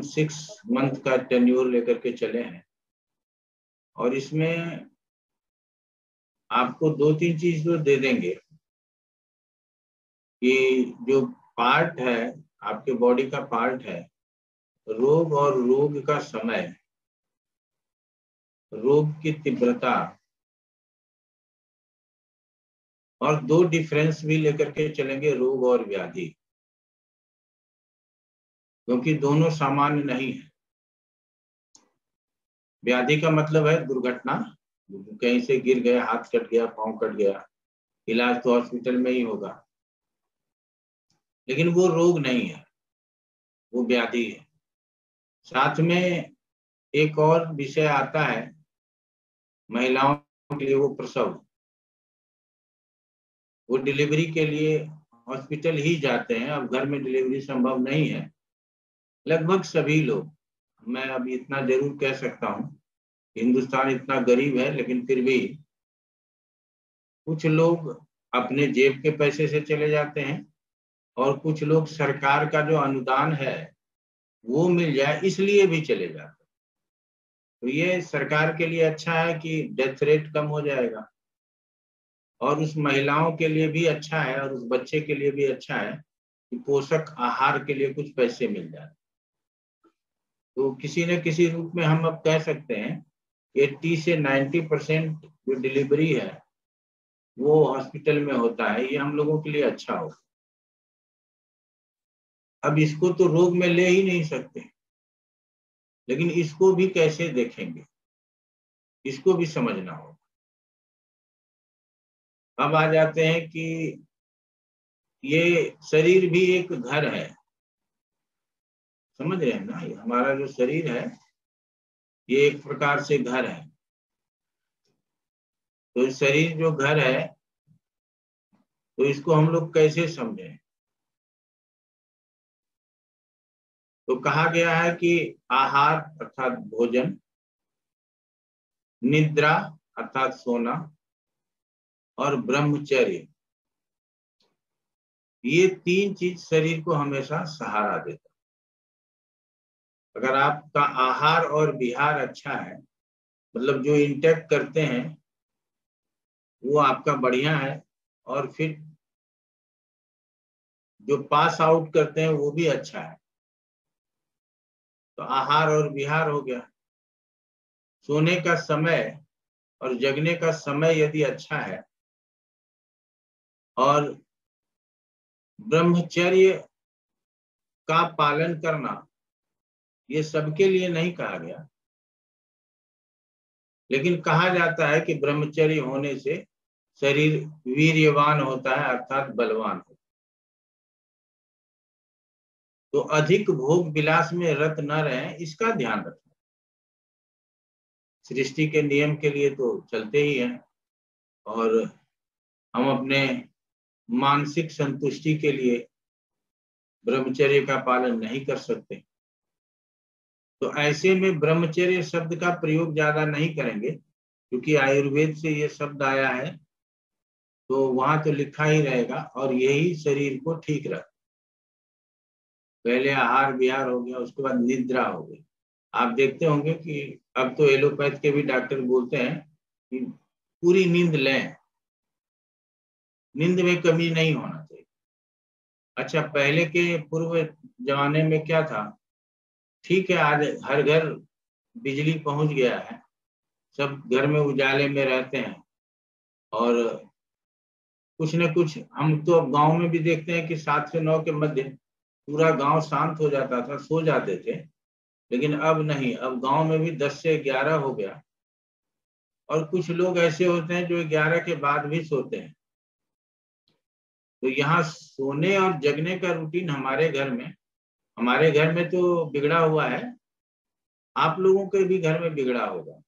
6 month का tenure लेकर के चले हैं और इसमें आपको 2-3 चीज तो दे देंगे कि जो पार्ट है आपके बॉडी का पार्ट है, रोग और रोग का समय, रोग की तीव्रता और 2 डिफरेंस भी लेकर के चलेंगे, रोग और व्याधि, क्योंकि दोनों सामान्य नहीं है। व्याधि का मतलब है दुर्घटना, कहीं से गिर गए, हाथ कट गया, पांव कट गया, इलाज तो हॉस्पिटल में ही होगा, लेकिन वो रोग नहीं है, वो व्याधि है। साथ में एक और विषय आता है महिलाओं के लिए, वो प्रसव। वो डिलीवरी के लिए हॉस्पिटल ही जाते हैं, अब घर में डिलीवरी संभव नहीं है। लगभग सभी लोग, मैं अभी इतना जरूर कह सकता हूँ, हिंदुस्तान इतना गरीब है लेकिन फिर भी कुछ लोग अपने जेब के पैसे से चले जाते हैं और कुछ लोग सरकार का जो अनुदान है वो मिल जाए इसलिए भी चले जाते हैं। तो ये सरकार के लिए अच्छा है कि डेथ रेट कम हो जाएगा और उस महिलाओं के लिए भी अच्छा है और उस बच्चे के लिए भी अच्छा है कि पोषक आहार के लिए कुछ पैसे मिल जाए। तो किसी न किसी रूप में हम अब कह सकते हैं 80 से 90% जो डिलीवरी है वो हॉस्पिटल में होता है, ये हम लोगों के लिए अच्छा हो। अब इसको तो रोग में ले ही नहीं सकते, लेकिन इसको भी कैसे देखेंगे, इसको भी समझना होगा। अब आ जाते हैं कि ये शरीर भी एक घर है, समझ रहे हैं ना, ये हमारा जो शरीर है ये एक प्रकार से घर है। तो शरीर जो घर है तो इसको हम लोग कैसे समझें? तो कहा गया है कि आहार अर्थात भोजन, निद्रा अर्थात सोना और ब्रह्मचर्य, ये 3 चीज शरीर को हमेशा सहारा देता है। अगर आपका आहार और विहार अच्छा है, मतलब जो इंटेक करते हैं वो आपका बढ़िया है, और फिर जो पास आउट करते हैं वो भी अच्छा है, तो आहार और विहार हो गया। सोने का समय और जगने का समय यदि अच्छा है, और ब्रह्मचर्य का पालन करना, ये सबके लिए नहीं कहा गया, लेकिन कहा जाता है कि ब्रह्मचर्य होने से शरीर वीर्यवान होता है अर्थात बलवान होता है। तो अधिक भोग विलास में रत न रहें, इसका ध्यान रखें। सृष्टि के नियम के लिए तो चलते ही हैं, और हम अपने मानसिक संतुष्टि के लिए ब्रह्मचर्य का पालन नहीं कर सकते। तो ऐसे में ब्रह्मचर्य शब्द का प्रयोग ज्यादा नहीं करेंगे, क्योंकि आयुर्वेद से ये शब्द आया है, तो वहां तो लिखा ही रहेगा और यही शरीर को ठीक रख। पहले आहार विहार हो गया, उसके बाद निद्रा हो गई। आप देखते होंगे कि अब तो एलोपैथ के भी डॉक्टर बोलते हैं कि पूरी नींद लें, नींद में कमी नहीं होना चाहिए। अच्छा, पहले के पूर्व जमाने में क्या था? ठीक है, आज हर घर बिजली पहुंच गया है, सब घर में उजाले में रहते हैं, और कुछ न कुछ हम तो अब गांव में भी देखते हैं कि 7 से 9 के मध्य पूरा गांव शांत हो जाता था, सो जाते थे। लेकिन अब नहीं, अब गांव में भी 10 से 11 हो गया, और कुछ लोग ऐसे होते हैं जो 11 के बाद भी सोते हैं। तो यहाँ सोने और जगने का रूटीन हमारे घर में तो बिगड़ा हुआ है, आप लोगों के भी घर में बिगड़ा होगा।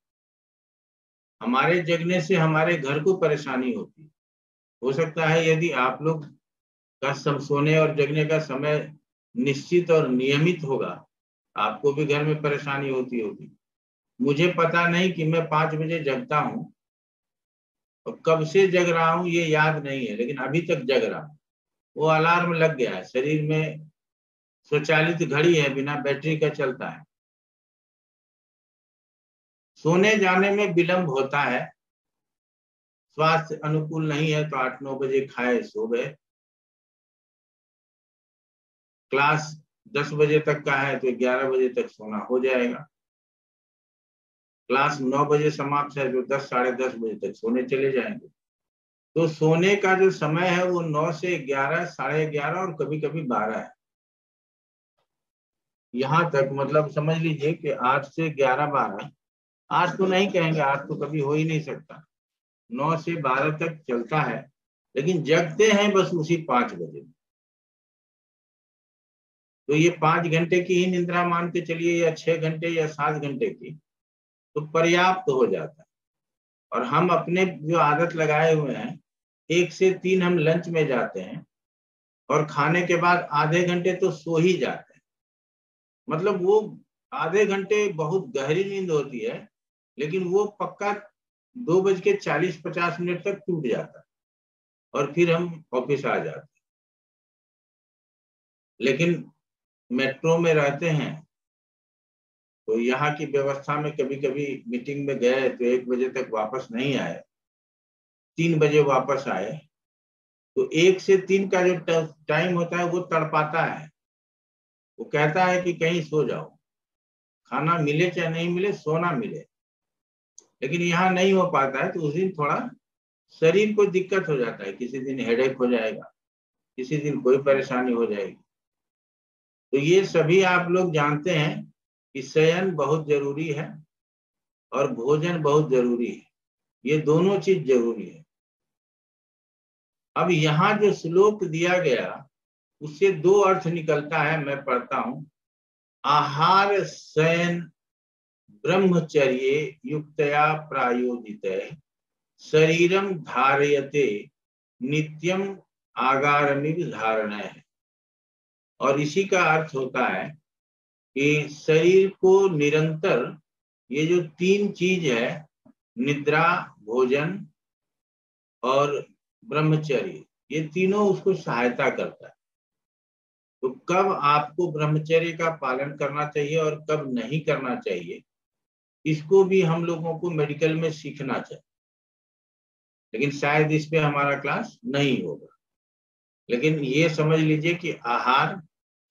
हमारे जगने से हमारे घर को परेशानी होती है। हो सकता है यदि आप लोग का सोने और जगने का समय निश्चित और नियमित होगा, आपको भी घर में परेशानी होती होगी। मुझे पता नहीं कि मैं 5 बजे जगता हूँ, और कब से जग रहा हूँ ये याद नहीं है, लेकिन अभी तक जग रहा हूँ। वो अलार्म लग गया है शरीर में, स्वचालित घड़ी है, बिना बैटरी का चलता है। सोने जाने में विलंब होता है, स्वास्थ्य अनुकूल नहीं है तो 8-9 बजे खाए सो गए। क्लास 10 बजे तक का है तो 11 बजे तक सोना हो जाएगा। क्लास 9 बजे समाप्त है तो 10 साढ़े 10 बजे तक सोने चले जाएंगे। तो सोने का जो समय है वो 9 से 11, साढ़े 11 और कभी कभी 12 है। यहाँ तक मतलब समझ लीजिए कि 8 से 11-12, आज तो नहीं कहेंगे, आज तो कभी हो ही नहीं सकता, 9 से 12 तक चलता है। लेकिन जगते हैं बस उसी 5 बजे। तो ये 5 घंटे की ही निद्रा मान के चलिए, या 6 घंटे या 7 घंटे की, तो पर्याप्त हो जाता है। और हम अपने जो आदत लगाए हुए हैं, 1 से 3 हम लंच में जाते हैं और खाने के बाद आधे घंटे तो सो ही जाते हैं। मतलब वो आधे घंटे बहुत गहरी नींद होती है, लेकिन वो पक्का 2:40-50 तक टूट जाता है और फिर हम ऑफिस आ जाते हैं। लेकिन मेट्रो में रहते हैं तो यहाँ की व्यवस्था में कभी कभी मीटिंग में गए तो 1 बजे तक वापस नहीं आए, 3 बजे वापस आए, तो 1 से 3 का जो टाइम होता है वो तड़पाता है। वो कहता है कि कहीं सो जाओ, खाना मिले चाहे नहीं मिले, सोना मिले। लेकिन यहाँ नहीं हो पाता है तो उस दिन थोड़ा शरीर को दिक्कत हो जाता है, किसी दिन हेडेक हो जाएगा, किसी दिन कोई परेशानी हो जाएगी। तो ये सभी आप लोग जानते हैं कि शयन बहुत जरूरी है और भोजन बहुत जरूरी है, ये दोनों चीज जरूरी है। अब यहाँ जो श्लोक दिया गया उससे 2 अर्थ निकलता है, मैं पढ़ता हूं। आहार शयन ब्रह्मचर्ये युक्तया प्रायोजित शरीरम धारयते नित्यम आगारमिव धारण है। और इसी का अर्थ होता है कि शरीर को निरंतर ये जो 3 चीज है, निद्रा, भोजन और ब्रह्मचर्य, ये तीनों उसको सहायता करता है। तो कब आपको ब्रह्मचर्य का पालन करना चाहिए और कब नहीं करना चाहिए, इसको भी हम लोगों को मेडिकल में सीखना चाहिए। लेकिन शायद इस पे हमारा क्लास नहीं होगा। लेकिन ये समझ लीजिए कि आहार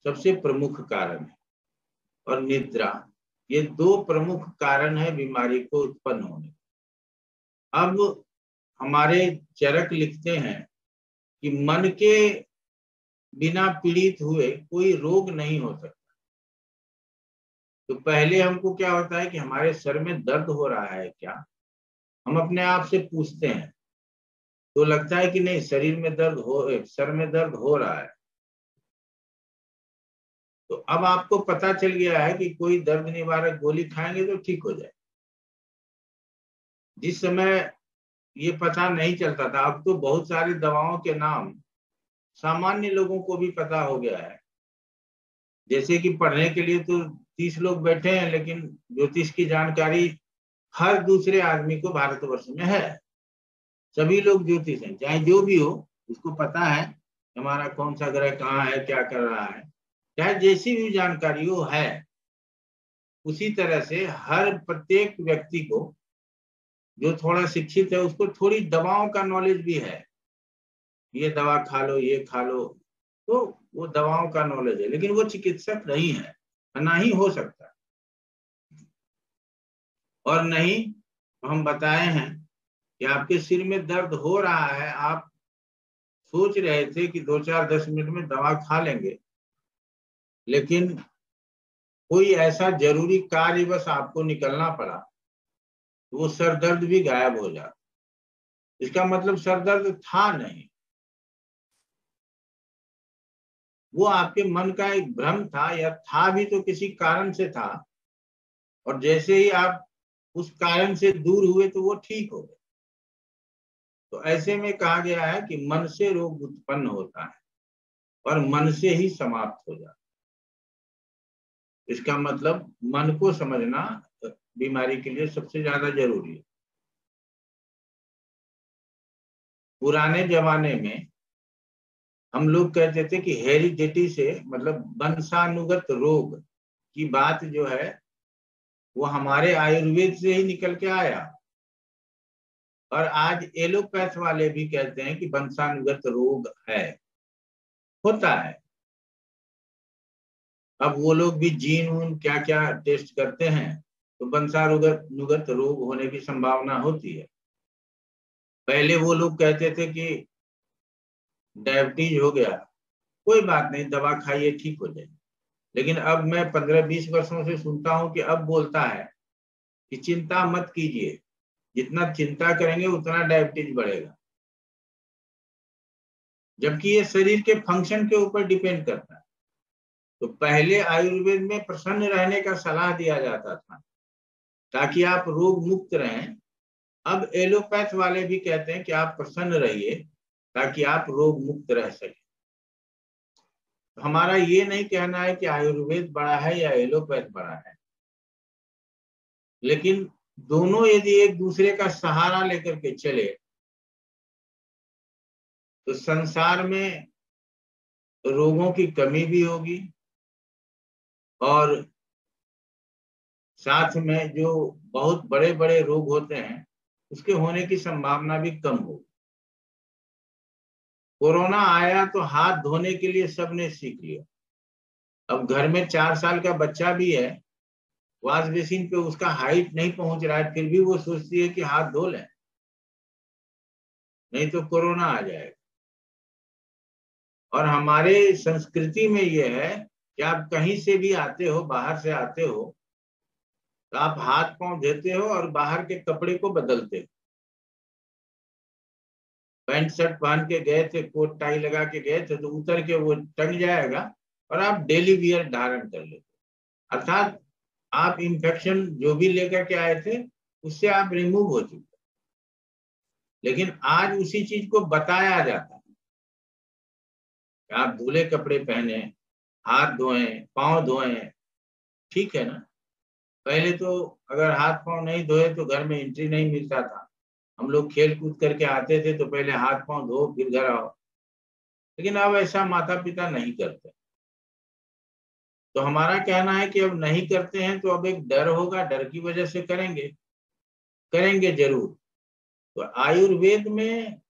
सबसे प्रमुख कारण है और निद्रा, ये 2 प्रमुख कारण है बीमारी को उत्पन्न होने। अब हमारे चरक लिखते हैं कि मन के बिना पीड़ित हुए कोई रोग नहीं हो सकता। तो पहले हमको क्या होता है कि हमारे सर में दर्द हो रहा है क्या, हम अपने आप से पूछते हैं, तो लगता है कि नहीं, शरीर में दर्द हो, सर में दर्द हो रहा है। तो अब आपको पता चल गया है कि कोई दर्द निवारक गोली खाएंगे तो ठीक हो जाए। जिस समय ये पता नहीं चलता था, अब तो बहुत सारी दवाओं के नाम सामान्य लोगों को भी पता हो गया है। जैसे कि पढ़ने के लिए तो 30 लोग बैठे हैं, लेकिन ज्योतिष की जानकारी हर दूसरे आदमी को भारतवर्ष में है। सभी लोग ज्योतिष हैं, चाहे जो भी हो, उसको पता है हमारा कौन सा ग्रह कहाँ है, क्या कर रहा है, चाहे जैसी भी जानकारी हो है। उसी तरह से हर प्रत्येक व्यक्ति को जो थोड़ा शिक्षित है उसको थोड़ी दवाओं का नॉलेज भी है, ये दवा खा लो, ये खा लो, तो वो दवाओं का नॉलेज है। लेकिन वो चिकित्सक नहीं है, ना ही हो सकता। और नहीं, हम बताए हैं कि आपके सिर में दर्द हो रहा है, आप सोच रहे थे कि 2-4-10 मिनट में दवा खा लेंगे, लेकिन कोई ऐसा जरूरी कार्य बस आपको निकलना पड़ा, तो वो सर दर्द भी गायब हो जाता। इसका मतलब सर दर्द था नहीं, वो आपके मन का एक भ्रम था, या था भी तो किसी कारण से था, और जैसे ही आप उस कारण से दूर हुए तो वो ठीक हो गए। तो ऐसे में कहा गया है कि मन से रोग उत्पन्न होता है और मन से ही समाप्त हो जाता है। इसका मतलब मन को समझना बीमारी के लिए सबसे ज्यादा जरूरी है। पुराने जमाने में हम लोग कहते थे कि हेरिडिटी से मतलब वंशानुगत रोग की बात जो है वो हमारे आयुर्वेद से ही निकल के आया, और आज एलोपैथ वाले भी कहते हैं कि वंशानुगत रोग है, होता है। अब वो लोग भी जीन ऊन क्या क्या टेस्ट करते हैं, तो वंशानुगत रोग होने की संभावना होती है। पहले वो लोग कहते थे कि डायबिटीज हो गया, कोई बात नहीं, दवा खाइए ठीक हो जाएगी। लेकिन अब मैं 15-20 वर्षों से सुनता हूं कि अब बोलता है कि चिंता मत कीजिए, जितना चिंता करेंगे उतना डायबिटीज बढ़ेगा, जबकि ये शरीर के फंक्शन के ऊपर डिपेंड करता है। तो पहले आयुर्वेद में प्रसन्न रहने का सलाह दिया जाता था ताकि आप रोग मुक्त रहें। अब एलोपैथ वाले भी कहते हैं कि आप प्रसन्न रहिए ताकि आप रोग मुक्त रह सके। हमारा ये नहीं कहना है कि आयुर्वेद बड़ा है या एलोपैथ बड़ा है, लेकिन दोनों यदि एक दूसरे का सहारा लेकर के चले तो संसार में रोगों की कमी भी होगी और साथ में जो बहुत बड़े बड़े रोग होते हैं उसके होने की संभावना भी कम होगी। कोरोना आया तो हाथ धोने के लिए सबने सीख लिया। अब घर में 4 साल का बच्चा भी है, वॉश बेसिन पे उसका हाइट नहीं पहुंच रहा है, फिर भी वो सोचती है कि हाथ धो लें, नहीं तो कोरोना आ जाएगा। और हमारे संस्कृति में ये है कि आप कहीं से भी आते हो, बाहर से आते हो, तो आप हाथ पांव धोते हो और बाहर के कपड़े को बदलते हो। पैंट शर्ट पहन के गए थे, कोट टाई लगा के गए थे, तो उतर के वो टंग जाएगा और आप डेली वियर धारण कर लेते, अर्थात आप इन्फेक्शन जो भी लेकर के आए थे उससे आप रिमूव हो चुके। लेकिन आज उसी चीज को बताया जाता है कि आप धुले कपड़े पहने, हाथ धोएं, पांव धोएं, ठीक है ना। पहले तो अगर हाथ पांव नहीं धोए तो घर में एंट्री नहीं मिलता था। हम लोग खेल कूद करके आते थे तो पहले हाथ पांव धो फिर घर आओ, लेकिन अब ऐसा माता पिता नहीं करते। तो हमारा कहना है कि अब नहीं करते हैं तो अब एक डर होगा, डर की वजह से करेंगे, करेंगे जरूर। तो आयुर्वेद में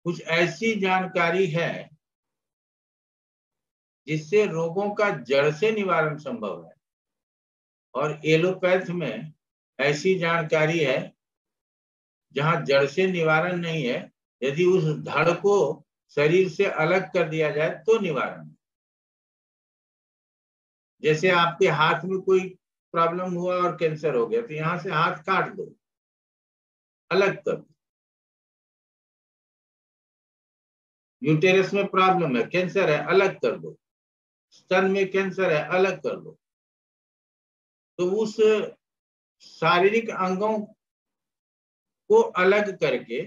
कुछ ऐसी जानकारी है जिससे रोगों का जड़ से निवारण संभव है, और एलोपैथ में ऐसी जानकारी है जहां जड़ से निवारण नहीं है, यदि उस धड़ को शरीर से अलग कर दिया जाए तो निवारण। जैसे आपके हाथ में कोई प्रॉब्लम हुआ और कैंसर हो गया, तो यहां से हाथ काट दो, अलग कर दो। यूटेरस में प्रॉब्लम है, कैंसर है, अलग कर दो। स्तन में कैंसर है, अलग कर दो। तो उस शारीरिक अंगों को अलग करके,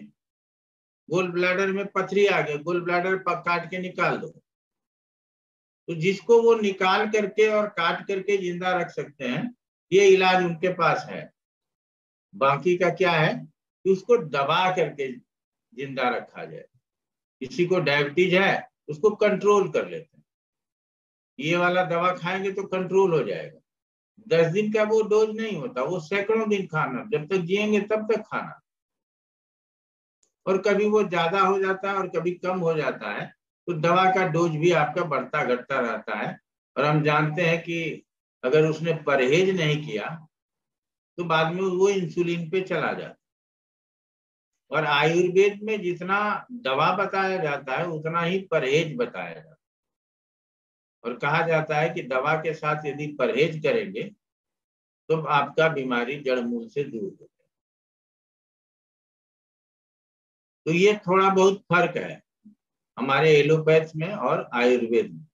गोल ब्लैडर में पथरी आ गई, गोल ब्लैडर काट के निकाल दो, तो जिसको वो निकाल करके और काट करके जिंदा रख सकते हैं, ये इलाज उनके पास है। बाकी का क्या है कि उसको दबा करके जिंदा रखा जाए। किसी को डायबिटीज है उसको कंट्रोल कर लेते हैं, ये वाला दवा खाएंगे तो कंट्रोल हो जाएगा। 10 दिन का वो डोज नहीं होता, वो सैकड़ों दिन खाना, जब तक जिएंगे तब तक खाना। और कभी वो ज्यादा हो जाता है और कभी कम हो जाता है, तो दवा का डोज भी आपका बढ़ता घटता रहता है। और हम जानते हैं कि अगर उसने परहेज नहीं किया तो बाद में वो इंसुलिन पे चला जाता है। और आयुर्वेद में जितना दवा बताया जाता है उतना ही परहेज बताया जाता है, और कहा जाता है कि दवा के साथ यदि परहेज करेंगे तो आपका बीमारी जड़ मूल से दूर हो जाए। तो ये थोड़ा बहुत फर्क है हमारे एलोपैथ में और आयुर्वेद में।